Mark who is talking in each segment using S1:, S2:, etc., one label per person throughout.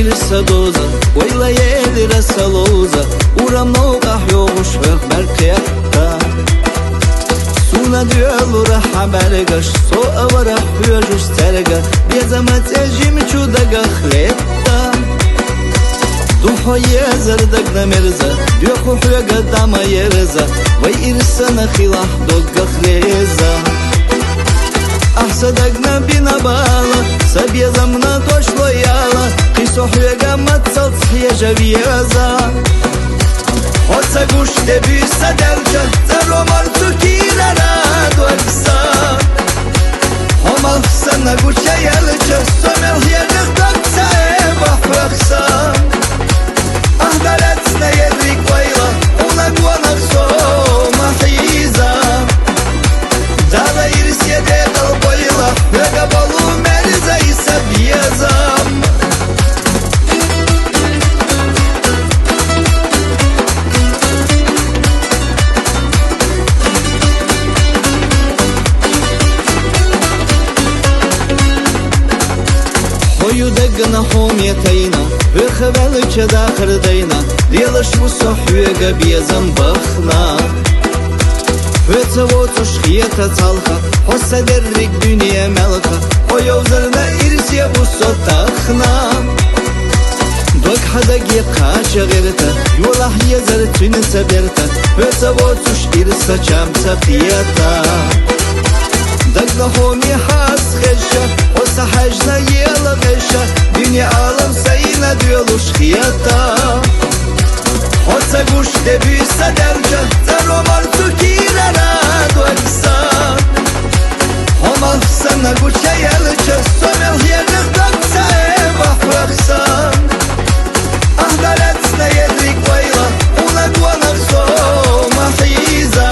S1: إرسا دوزا ويلا يلي رسالوزا ورم نوقع يوغش ويخ برقيقتا سونا ديالو راح برقش سو أورا حيوجوش ترقا بيزا تجيم چودقا خليتا دوحو يزردق نمرزا ديوخو حيوغا داما يرزا وي إرسا نخيلاح دوقا خليزا أحسدقنا بنا بالا سبيزمنا توش لويالا قيسو حيوغا متصل صحيجا بيزا Hoca gušte bisa delča za romar tukira rado aksa Homal sana guća jelča somel jednih dokca eba fraksa Ah da recna jedrik vajla una guanak so mahiza Da da iris jede dal bojla vega bolu meriza I sabijezam يدقنا حوميتينا وخبالك داخل دينا ليلش وصحوية بيزن بخنا وتوتش خيطة تالخا حس درك دنيا ملكا ويوزرنا إرسيا وصوتاخنا دوك حدق يقاش غيرتا يولح يزر تنسى بيرتا وتوتش إرسا جامسا خيطا دقنا حومي حاس خشا وصحجنا يلا غشا دنيا عالم سينا ديولوش خياتا Hoca gušte bisa delča za romar tukira rado aksa Homal sana guća jelča somel jednih dokca eba fraksa Ah da recna jedrik vajla una guanak so mahiza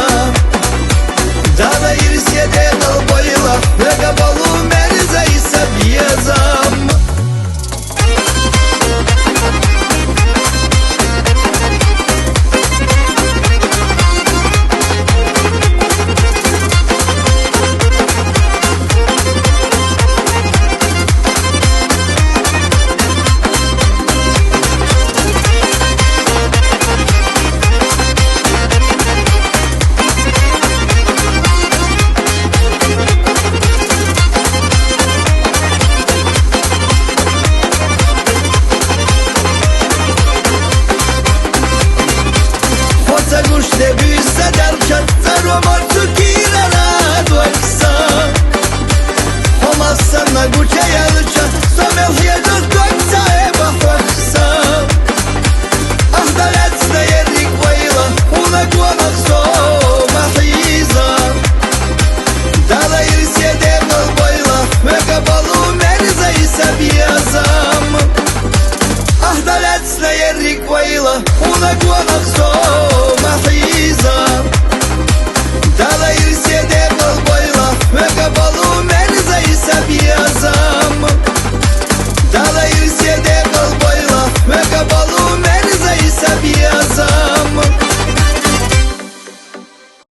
S1: Da da iris jede dal bojla vega bolu meriza I sabijezam Gušte bisa delča za romar tukira rado aksa Homal sana guća jelča somel jednih dokca eba fraksa Ah da recna jedrik vajla una guanak so mahiza Da da iris jede dal bojla vega balu meriza I sabijezam Ah da recna jedrik vajla una guanak so mahiza Da da iris jede dal bojla vega balu meriza I sabijezam